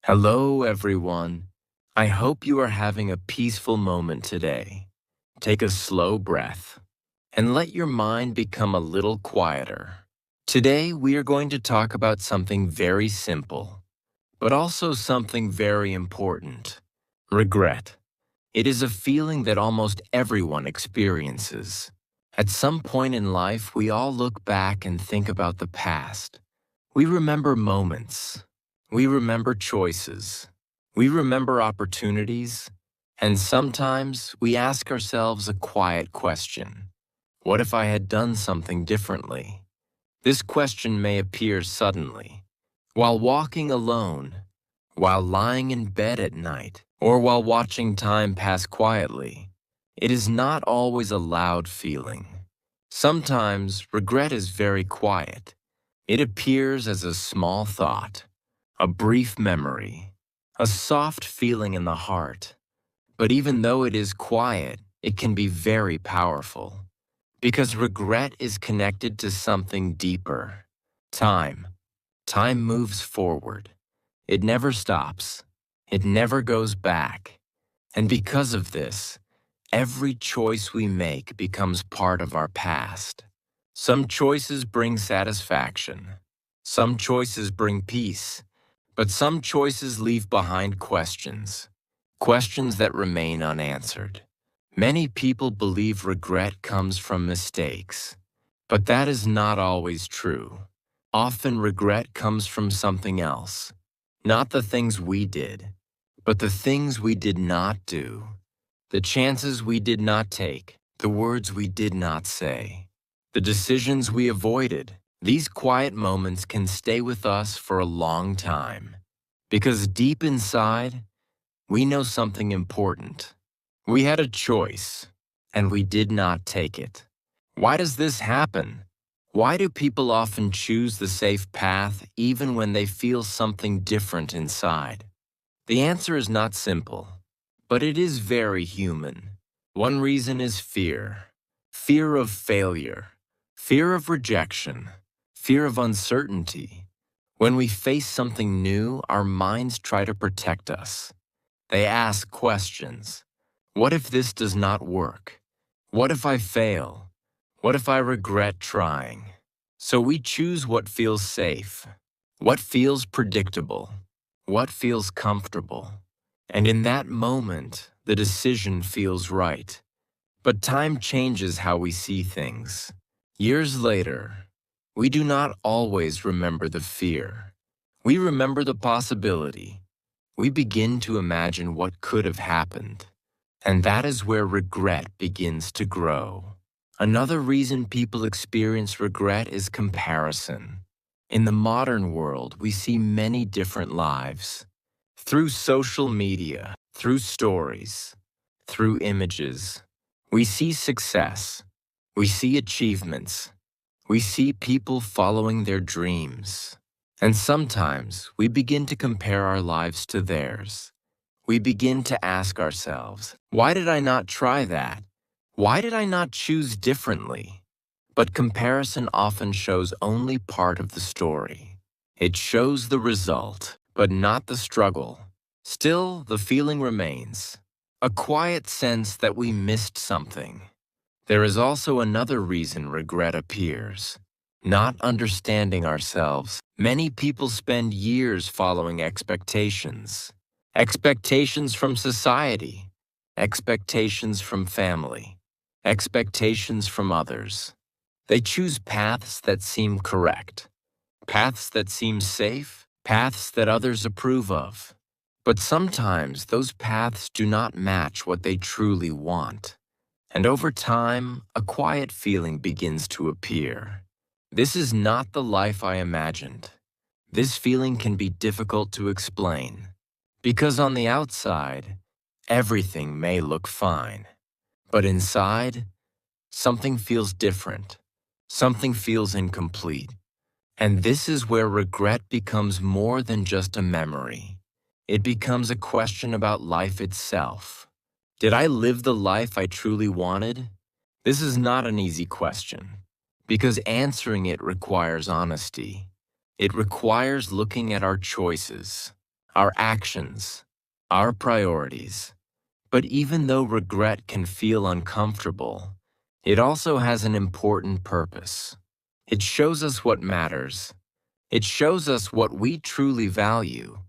Hello, everyone. I hope you are having a peaceful moment today. Take a slow breath and let your mind become a little quieter. Today, we are going to talk about something very simple, but also something very important. Regret. It is a feeling that almost everyone experiences. At some point in life, we all look back and think about the past. We remember moments. We remember choices. We remember opportunities. And sometimes we ask ourselves a quiet question. What if I had done something differently? This question may appear suddenly, while walking alone, while lying in bed at night, or while watching time pass quietly. It is not always a loud feeling. Sometimes regret is very quiet. It appears as a small thought, a brief memory, a soft feeling in the heart. But even though it is quiet, it can be very powerful. Because regret is connected to something deeper. Time. Time moves forward. It never stops. It never goes back. And because of this, every choice we make becomes part of our past. Some choices bring satisfaction. Some choices bring peace. But some choices leave behind questions. Questions that remain unanswered. Many people believe regret comes from mistakes, but that is not always true. Often regret comes from something else, not the things we did, but the things we did not do, the chances we did not take, the words we did not say, the decisions we avoided. These quiet moments can stay with us for a long time, because deep inside, we know something important. We had a choice, and we did not take it. Why does this happen? Why do people often choose the safe path even when they feel something different inside? The answer is not simple, but it is very human. One reason is fear. Fear of failure, fear of rejection, fear of uncertainty. When we face something new, our minds try to protect us. They ask questions. What if this does not work? What if I fail? What if I regret trying? So we choose what feels safe, what feels predictable, what feels comfortable. And in that moment, the decision feels right. But time changes how we see things. Years later, we do not always remember the fear. We remember the possibility. We begin to imagine what could have happened. And that is where regret begins to grow. Another reason people experience regret is comparison. In the modern world, we see many different lives. Through social media, through stories, through images, we see success. We see achievements. We see people following their dreams. And sometimes we begin to compare our lives to theirs. We begin to ask ourselves, why did I not try that? Why did I not choose differently? But comparison often shows only part of the story. It shows the result, but not the struggle. Still, the feeling remains, a quiet sense that we missed something. There is also another reason regret appears, not understanding ourselves. Many people spend years following expectations. Expectations from society, expectations from family, expectations from others. They choose paths that seem correct, paths that seem safe, paths that others approve of. But sometimes those paths do not match what they truly want. And over time, a quiet feeling begins to appear. This is not the life I imagined. This feeling can be difficult to explain. Because on the outside, everything may look fine. But inside, something feels different. Something feels incomplete. And this is where regret becomes more than just a memory. It becomes a question about life itself. Did I live the life I truly wanted? This is not an easy question, because answering it requires honesty. It requires looking at our choices, our actions, our priorities. But even though regret can feel uncomfortable, it also has an important purpose. It shows us what matters. It shows us what we truly value.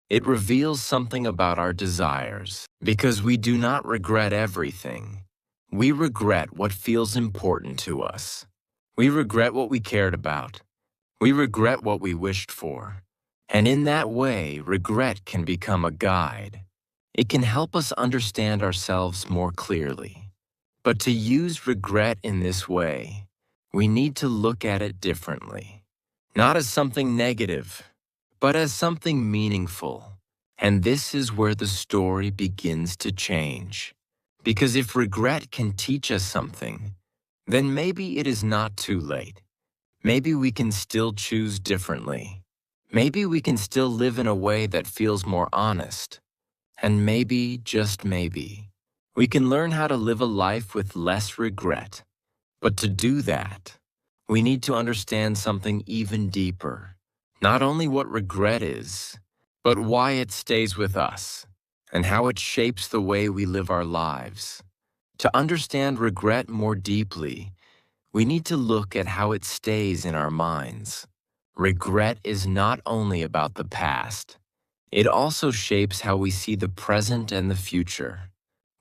It reveals something about our desires. Because we do not regret everything. We regret what feels important to us. We regret what we cared about. We regret what we wished for. And in that way, regret can become a guide. It can help us understand ourselves more clearly. But to use regret in this way, we need to look at it differently. Not as something negative, but as something meaningful. And this is where the story begins to change. Because if regret can teach us something, then maybe it is not too late. Maybe we can still choose differently. Maybe we can still live in a way that feels more honest. And maybe, just maybe, we can learn how to live a life with less regret. But to do that, we need to understand something even deeper. Not only what regret is, but why it stays with us, and how it shapes the way we live our lives. To understand regret more deeply, we need to look at how it stays in our minds. Regret is not only about the past. It also shapes how we see the present and the future.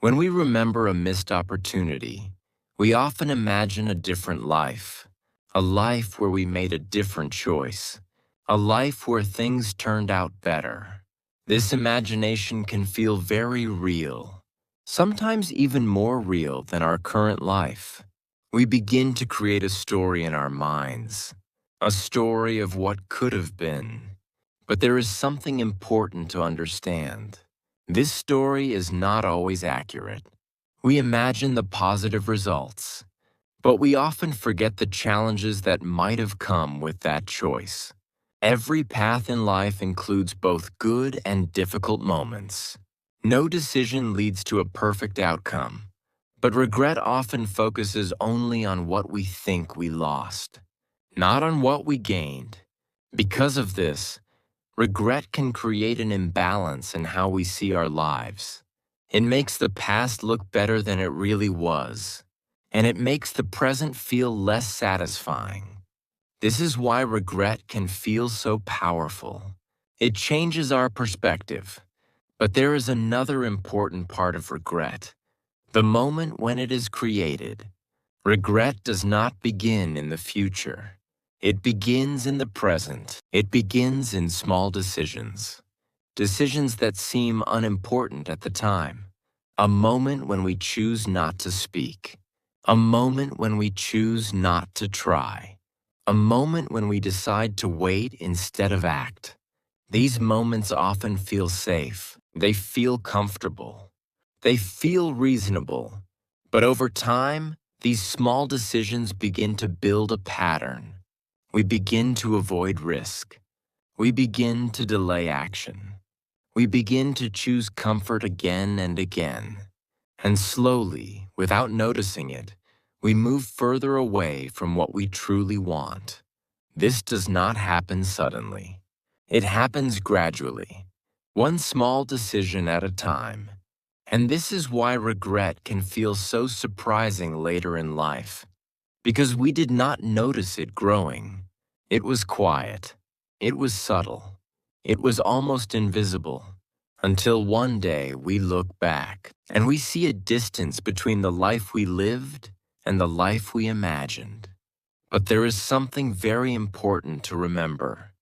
When we remember a missed opportunity, we often imagine a different life, a life where we made a different choice, a life where things turned out better. This imagination can feel very real, sometimes even more real than our current life. We begin to create a story in our minds, a story of what could have been. But there is something important to understand. This story is not always accurate. We imagine the positive results, but we often forget the challenges that might have come with that choice. Every path in life includes both good and difficult moments. No decision leads to a perfect outcome, but regret often focuses only on what we think we lost, not on what we gained. Because of this, regret can create an imbalance in how we see our lives. It makes the past look better than it really was, and it makes the present feel less satisfying. This is why regret can feel so powerful. It changes our perspective. But there is another important part of regret: the moment when it is created. Regret does not begin in the future. It begins in the present. It begins in small decisions. Decisions that seem unimportant at the time. A moment when we choose not to speak. A moment when we choose not to try. A moment when we decide to wait instead of act. These moments often feel safe. They feel comfortable. They feel reasonable. But over time, these small decisions begin to build a pattern. We begin to avoid risk. We begin to delay action. We begin to choose comfort again and again. And slowly, without noticing it, we move further away from what we truly want. This does not happen suddenly. It happens gradually, one small decision at a time. And this is why regret can feel so surprising later in life. Because we did not notice it growing. It was quiet. It was subtle. It was almost invisible. Until one day we look back and we see a distance between the life we lived and the life we imagined. But there is something very important to remember.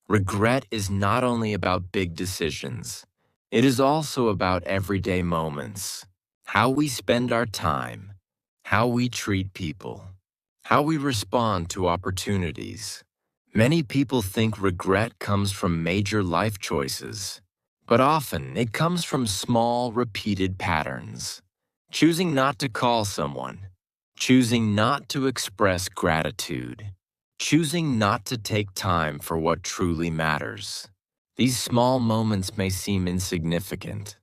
Regret is not only about big decisions. It is also about everyday moments. How we spend our time. How we treat people. How we respond to opportunities. Many people think regret comes from major life choices, but often it comes from small, repeated patterns. Choosing not to call someone. Choosing not to express gratitude. Choosing not to take time for what truly matters. These small moments may seem insignificant,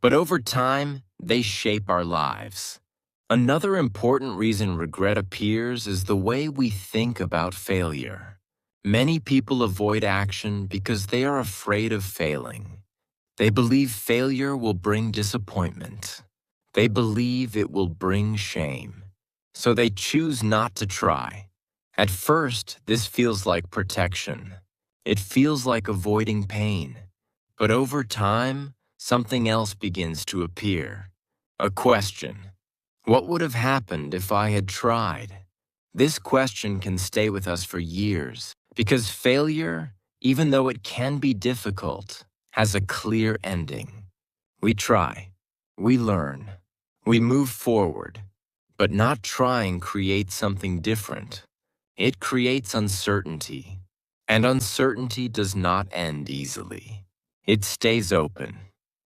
but over time, they shape our lives. Another important reason regret appears is the way we think about failure. Many people avoid action because they are afraid of failing. They believe failure will bring disappointment. They believe it will bring shame. So they choose not to try. At first, this feels like protection. It feels like avoiding pain. But over time, something else begins to appear. A question. What would have happened if I had tried? This question can stay with us for years because failure, even though it can be difficult, has a clear ending. We try. We learn. We move forward. But not trying creates something different. It creates uncertainty. And uncertainty does not end easily. It stays open.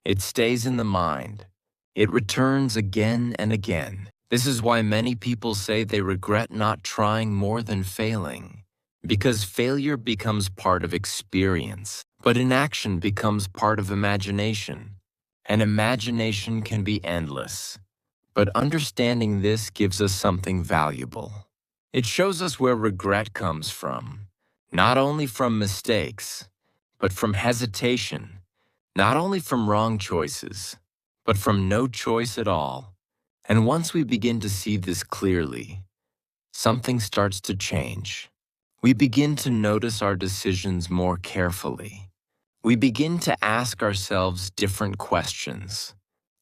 It stays in the mind. It returns again and again. This is why many people say they regret not trying more than failing. Because failure becomes part of experience, but inaction becomes part of imagination. And imagination can be endless. But understanding this gives us something valuable. It shows us where regret comes from, not only from mistakes, but from hesitation, not only from wrong choices, but from no choice at all. And once we begin to see this clearly, something starts to change. We begin to notice our decisions more carefully. We begin to ask ourselves different questions.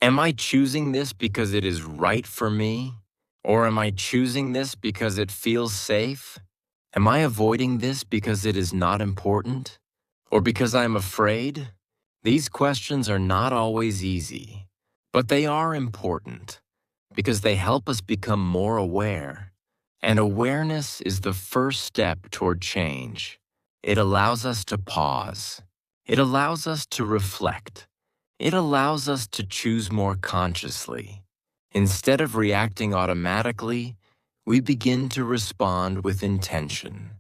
Am I choosing this because it is right for me? Or am I choosing this because it feels safe? Am I avoiding this because it is not important? Or because I'm afraid? These questions are not always easy, but they are important because they help us become more aware. And awareness is the first step toward change. It allows us to pause. It allows us to reflect. It allows us to choose more consciously. Instead of reacting automatically, we begin to respond with intention.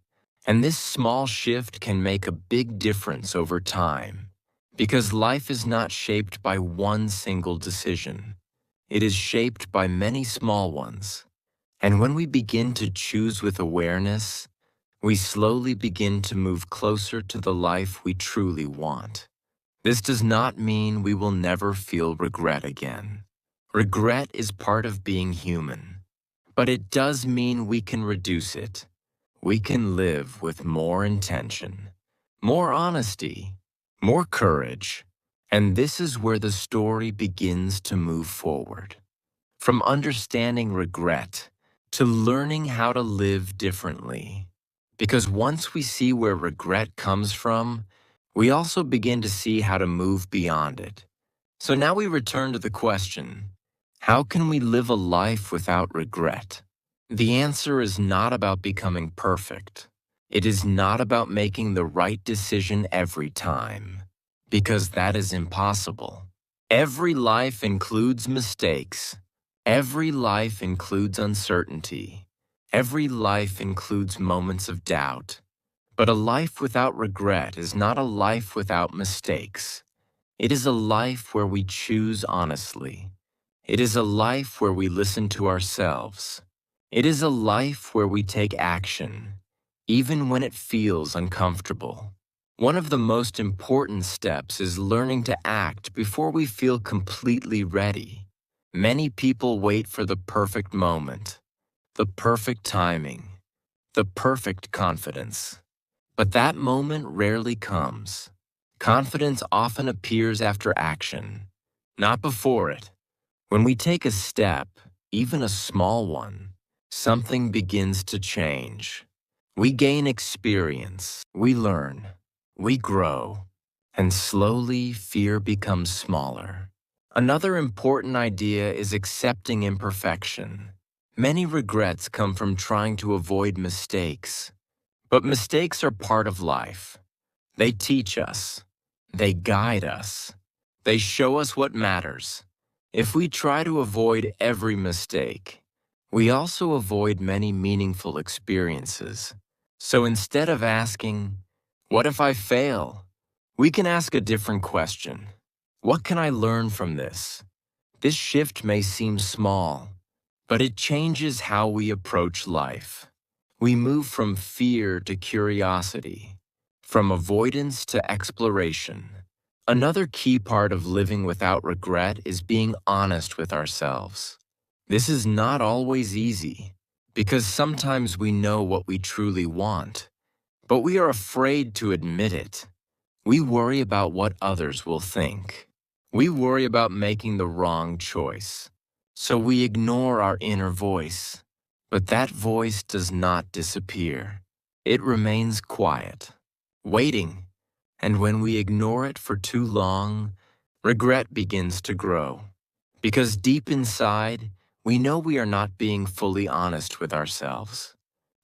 And this small shift can make a big difference over time, because life is not shaped by one single decision. It is shaped by many small ones. And when we begin to choose with awareness, we slowly begin to move closer to the life we truly want. This does not mean we will never feel regret again. Regret is part of being human, but it does mean we can reduce it. We can live with more intention, more honesty, more courage, and this is where the story begins to move forward. From understanding regret to learning how to live differently. Because once we see where regret comes from, we also begin to see how to move beyond it. So now we return to the question, how can we live a life without regret? The answer is not about becoming perfect. It is not about making the right decision every time, because that is impossible. Every life includes mistakes. Every life includes uncertainty. Every life includes moments of doubt. But a life without regret is not a life without mistakes. It is a life where we choose honestly. It is a life where we listen to ourselves. It is a life where we take action, even when it feels uncomfortable. One of the most important steps is learning to act before we feel completely ready. Many people wait for the perfect moment, the perfect timing, the perfect confidence. But that moment rarely comes. Confidence often appears after action, not before it. When we take a step, even a small one, something begins to change. We gain experience, we learn, we grow, and slowly fear becomes smaller. Another important idea is accepting imperfection. Many regrets come from trying to avoid mistakes. But mistakes are part of life. They teach us. They guide us. They show us what matters. If we try to avoid every mistake, we also avoid many meaningful experiences. So instead of asking, "What if I fail?" we can ask a different question. What can I learn from this? This shift may seem small, but it changes how we approach life. We move from fear to curiosity, from avoidance to exploration. Another key part of living without regret is being honest with ourselves. This is not always easy, because sometimes we know what we truly want, but we are afraid to admit it. We worry about what others will think. We worry about making the wrong choice. So we ignore our inner voice. But that voice does not disappear. It remains quiet, waiting. And when we ignore it for too long, regret begins to grow. Because deep inside, we know we are not being fully honest with ourselves.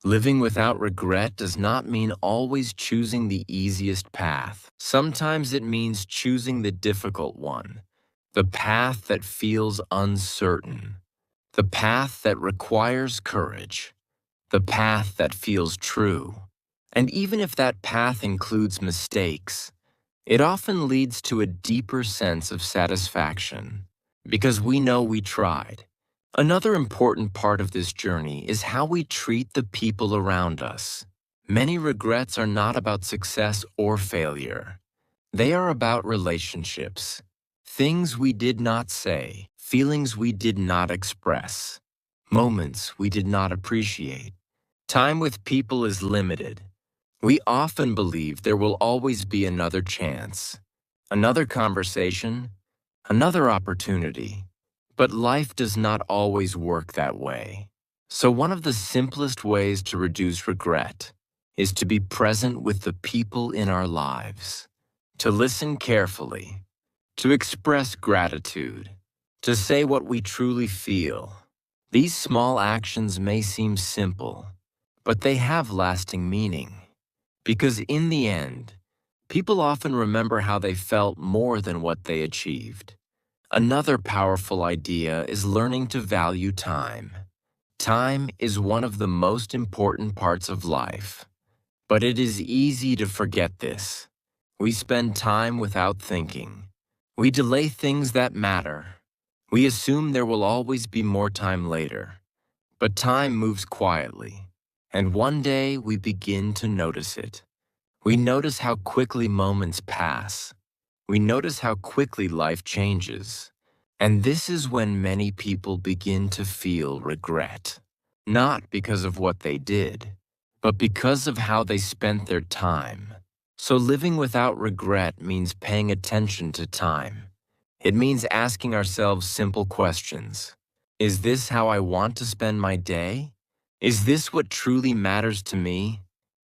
Living without regret does not mean always choosing the easiest path. Sometimes it means choosing the difficult one, the path that feels uncertain, the path that requires courage, the path that feels true. And even if that path includes mistakes, it often leads to a deeper sense of satisfaction because we know we tried. Another important part of this journey is how we treat the people around us. Many regrets are not about success or failure. They are about relationships, things we did not say, feelings we did not express, moments we did not appreciate. Time with people is limited. We often believe there will always be another chance, another conversation, another opportunity. But life does not always work that way. So one of the simplest ways to reduce regret is to be present with the people in our lives, to listen carefully, to express gratitude, to say what we truly feel. These small actions may seem simple, but they have lasting meaning. Because in the end, people often remember how they felt more than what they achieved. Another powerful idea is learning to value time. Time is one of the most important parts of life, but it is easy to forget this. We spend time without thinking. We delay things that matter. We assume there will always be more time later. But time moves quietly, and one day we begin to notice it. We notice how quickly moments pass. We notice how quickly life changes. And this is when many people begin to feel regret. Not because of what they did, but because of how they spent their time. So living without regret means paying attention to time. It means asking ourselves simple questions. Is this how I want to spend my day? Is this what truly matters to me?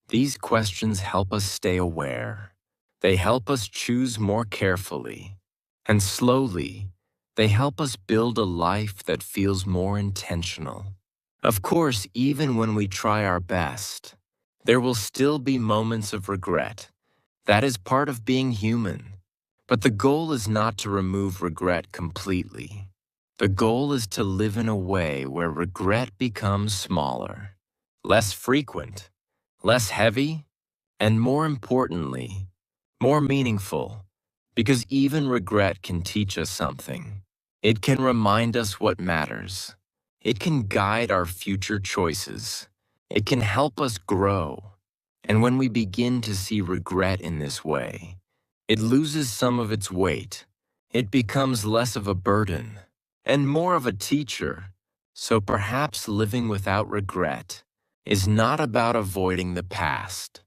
These questions help us stay aware. They help us choose more carefully. And slowly, they help us build a life that feels more intentional. Of course, even when we try our best, there will still be moments of regret. That is part of being human. But the goal is not to remove regret completely. The goal is to live in a way where regret becomes smaller, less frequent, less heavy, and more importantly, more meaningful. Because even regret can teach us something. It can remind us what matters. It can guide our future choices. It can help us grow. And when we begin to see regret in this way, it loses some of its weight. It becomes less of a burden and more of a teacher. So perhaps living without regret is not about avoiding the past.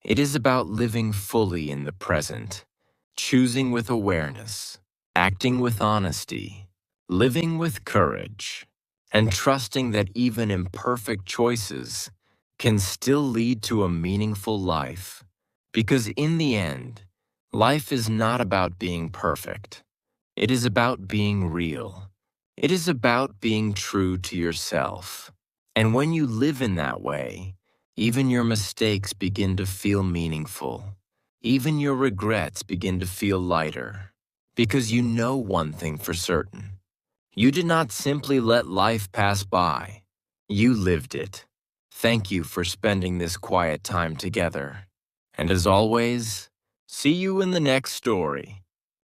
It is about living fully in the present, choosing with awareness, acting with honesty, living with courage, and trusting that even imperfect choices can still lead to a meaningful life. Because in the end, life is not about being perfect. It is about being real. It is about being true to yourself. And when you live in that way, even your mistakes begin to feel meaningful. Even your regrets begin to feel lighter. Because you know one thing for certain. You did not simply let life pass by. You lived it. Thank you for spending this quiet time together. And as always, see you in the next story.